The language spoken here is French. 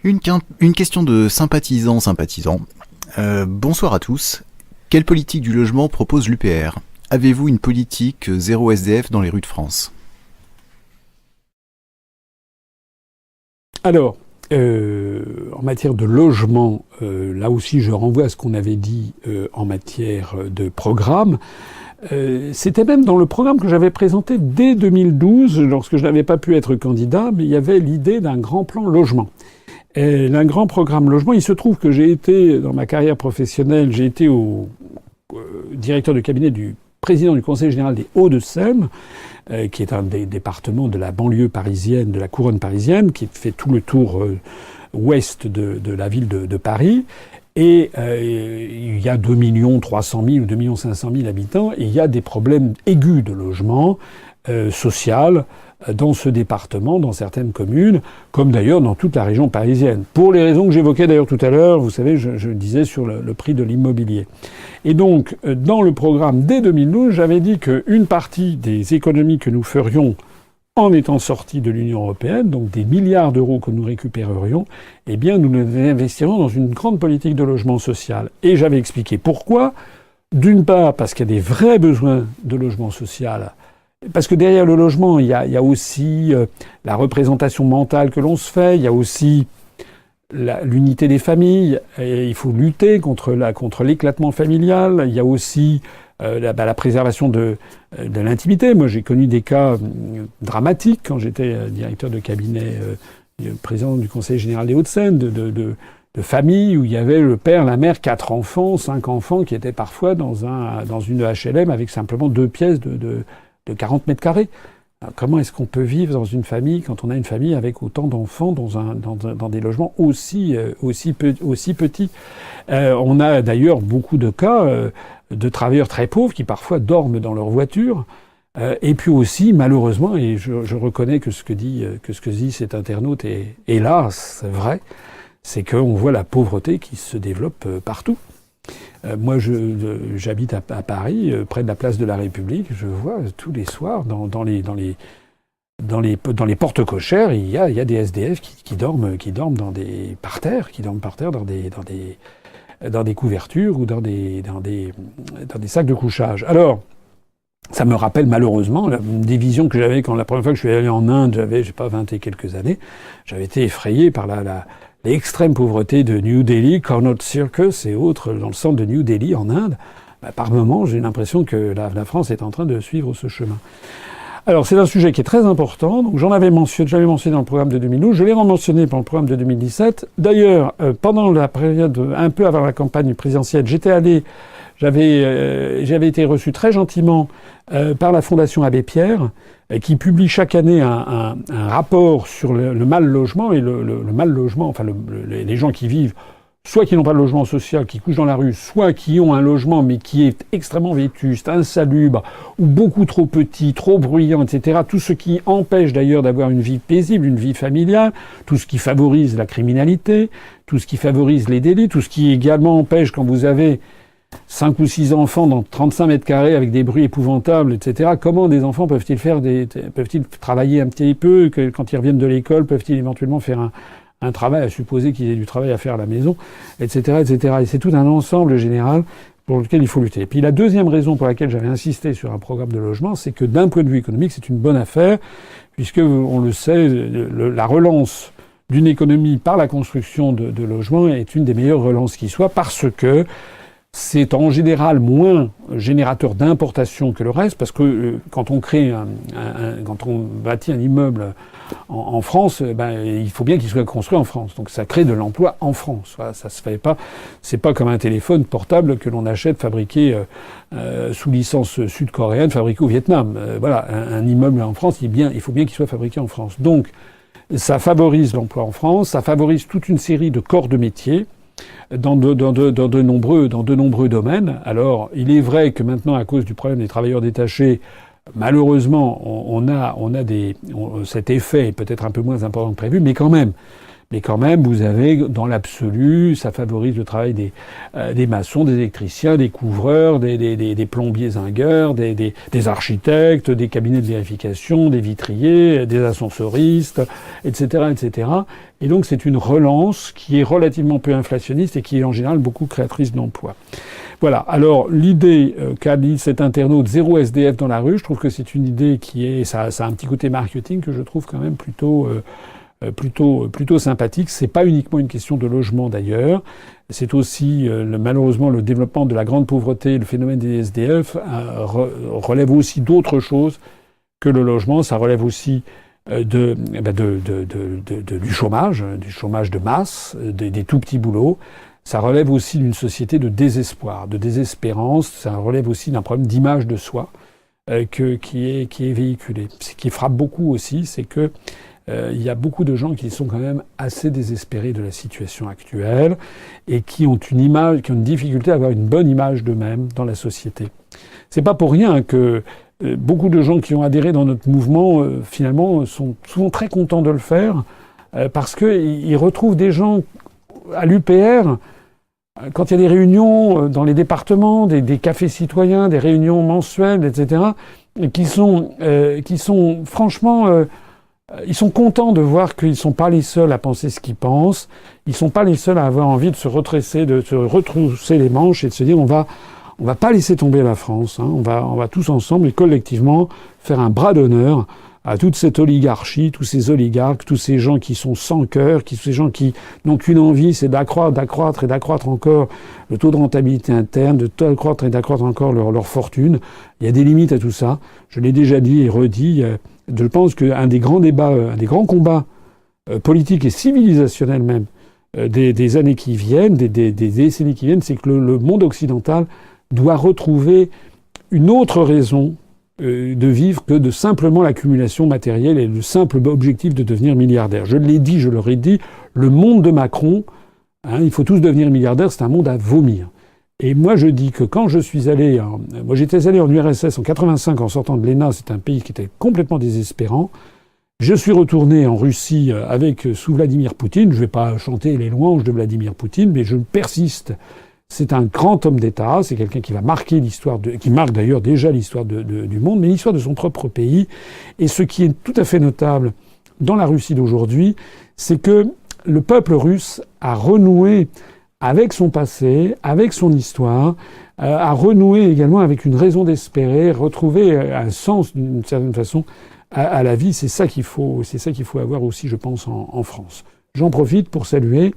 Une question de sympathisant. Bonsoir à tous. Quelle politique du logement propose l'UPR? Avez-vous une politique zéro SDF dans les rues de France? Alors, en matière de logement, là aussi je renvoie à ce qu'on avait dit en matière de programme. C'était même dans le programme que j'avais présenté dès 2012, lorsque je n'avais pas pu être candidat, mais il y avait l'idée d'un grand plan logement. Et un grand programme logement, il se trouve que j'ai été, dans ma carrière professionnelle, j'ai été au directeur de cabinet du président du Conseil général des Hauts-de-Seine, qui est un des départements de la banlieue parisienne, de la couronne parisienne, qui fait tout le tour ouest de la ville de Paris. Et il y a 2 300 000 ou 2 500 000 habitants, et il y a des problèmes aigus de logement social dans ce département, dans certaines communes, comme d'ailleurs dans toute la région parisienne. Pour les raisons que j'évoquais d'ailleurs tout à l'heure, vous savez, je disais sur le prix de l'immobilier. Et donc, dans le programme dès 2012, j'avais dit qu'une partie des économies que nous ferions en étant sortis de l'Union européenne, donc des milliards d'euros que nous récupérerions, eh bien, nous les investirons dans une grande politique de logement social. Et j'avais expliqué pourquoi. D'une part, parce qu'il y a des vrais besoins de logement social. Parce que derrière le logement, il y a aussi la représentation mentale que l'on se fait, il y a aussi l'unité des familles, et il faut lutter contre l'éclatement familial, il y a aussi la préservation de l'intimité. Moi, j'ai connu des cas dramatiques quand j'étais directeur de cabinet, président du Conseil général des Hauts-de-Seine, de familles où il y avait le père, la mère, 4 enfants, 5 enfants qui étaient parfois dans une HLM avec simplement 2 pièces de 40 mètres carrés. Alors, comment est-ce qu'on peut vivre dans une famille quand on a une famille avec autant d'enfants dans des logements aussi petits? On a d'ailleurs beaucoup de cas de travailleurs très pauvres qui parfois dorment dans leur voiture. Et puis aussi, malheureusement, et je reconnais que ce que dit cet internaute est là, c'est vrai, c'est qu'on voit la pauvreté qui se développe partout. Moi, j'habite à Paris, près de la place de la République. Je vois tous les soirs dans les portes cochères, il y a des SDF qui dorment par terre dans des couvertures ou dans des sacs de couchage. Alors, ça me rappelle malheureusement des visions que j'avais quand la première fois que je suis allé en Inde, j'avais 20 et quelques années, j'avais été effrayé par l'extrême pauvreté de New Delhi, Connaught Circus et autres dans le centre de New Delhi en Inde. Par moments, j'ai l'impression que la France est en train de suivre ce chemin. Alors, c'est un sujet qui est très important. Donc, j'avais mentionné dans le programme de 2012. Je l'ai mentionné dans le programme de 2017. D'ailleurs, pendant la période, un peu avant la campagne présidentielle, j'avais été reçu très gentiment par la Fondation Abbé Pierre, qui publie chaque année un rapport sur le mal logement et le mal logement, enfin les gens qui vivent, soit qui n'ont pas de logement social, qui couchent dans la rue, soit qui ont un logement mais qui est extrêmement vétuste, insalubre, ou beaucoup trop petit, trop bruyant, etc. Tout ce qui empêche d'ailleurs d'avoir une vie paisible, une vie familiale, tout ce qui favorise la criminalité, tout ce qui favorise les délits, tout ce qui également empêche quand vous avez 5 ou 6 enfants dans 35 mètres carrés avec des bruits épouvantables, etc. Comment des enfants peuvent-ils travailler un petit peu, que quand ils reviennent de l'école, peuvent-ils éventuellement faire un travail, à supposer qu'ils aient du travail à faire à la maison, etc., etc. Et c'est tout un ensemble général pour lequel il faut lutter. Et puis la deuxième raison pour laquelle j'avais insisté sur un programme de logement, c'est que d'un point de vue économique, c'est une bonne affaire, puisque, on le sait, la relance d'une économie par la construction de logements est une des meilleures relances qui soit, parce que c'est en général moins générateur d'importation que le reste, parce que quand on crée quand on bâtit un immeuble en France, il faut bien qu'il soit construit en France. Donc ça crée de l'emploi en France. Voilà, ça se fait pas. C'est pas comme un téléphone portable que l'on achète fabriqué sous licence sud-coréenne, fabriqué au Vietnam. Voilà, un immeuble en France, il faut bien qu'il soit fabriqué en France. Donc ça favorise l'emploi en France, ça favorise toute une série de corps de métiers dans de nombreux domaines. Alors, il est vrai que maintenant, à cause du problème des travailleurs détachés, malheureusement, cet effet est peut-être un peu moins important que prévu, mais quand même, Mais quand même, vous avez, dans l'absolu, ça favorise le travail des maçons, des électriciens, des couvreurs, des plombiers zingueurs, des architectes, des cabinets de vérification, des vitriers, des ascensoristes, etc., etc. Et donc, c'est une relance qui est relativement peu inflationniste et qui est en général beaucoup créatrice d'emplois. Voilà. Alors, l'idée qu'a dit cet internaute, zéro SDF dans la rue, je trouve que c'est une idée ça a un petit côté marketing que je trouve quand même plutôt sympathique. C'est pas uniquement une question de logement d'ailleurs. C'est aussi, malheureusement, le développement de la grande pauvreté, le phénomène des SDF relève aussi d'autres choses que le logement. Ça relève aussi du chômage de masse, des tout petits boulots. Ça relève aussi d'une société de désespoir, de désespérance. Ça relève aussi d'un problème d'image de soi qui est véhiculé. Ce qui frappe beaucoup aussi, c'est que il y a beaucoup de gens qui sont quand même assez désespérés de la situation actuelle et qui ont une difficulté à avoir une bonne image d'eux-mêmes dans la société. C'est pas pour rien que beaucoup de gens qui ont adhéré dans notre mouvement, finalement, sont souvent très contents de le faire parce qu'ils retrouvent des gens à l'UPR. Quand il y a des réunions dans les départements, des cafés citoyens, des réunions mensuelles, etc., qui sont franchement, ils sont contents de voir qu'ils sont pas les seuls à penser ce qu'ils pensent. Ils sont pas les seuls à avoir envie de se retrousser les manches et de se dire on va pas laisser tomber la France. Hein. On va tous ensemble et collectivement faire un bras d'honneur à toute cette oligarchie, tous ces oligarques, tous ces gens qui sont sans cœur, tous ces gens qui n'ont qu'une envie, c'est d'accroître encore le taux de rentabilité interne, d'accroître encore leur fortune. Il y a des limites à tout ça. Je l'ai déjà dit et redit. Je pense qu'un des grands débats, un des grands combats politiques et civilisationnels même des années qui viennent, des décennies qui viennent, c'est que le monde occidental doit retrouver une autre raison de vivre que de simplement l'accumulation matérielle et le simple objectif de devenir milliardaire. Je l'ai dit, je leur ai dit, le monde de Macron, il faut tous devenir milliardaires, c'est un monde à vomir. Et moi, je dis que quand je suis allé... Moi, j'étais allé en URSS en 85 en sortant de l'ENA. C'est un pays qui était complètement désespérant. Je suis retourné en Russie sous Vladimir Poutine. Je ne vais pas chanter les louanges de Vladimir Poutine, mais je persiste. C'est un grand homme d'État. C'est quelqu'un qui va marquer qui marque d'ailleurs déjà l'histoire du monde, mais l'histoire de son propre pays. Et ce qui est tout à fait notable dans la Russie d'aujourd'hui, c'est que le peuple russe a renoué avec son passé, avec son histoire, a renoué également avec une raison d'espérer, retrouver un sens d'une certaine façon à la vie. C'est ça qu'il faut avoir aussi, je pense, en France. J'en profite pour saluer.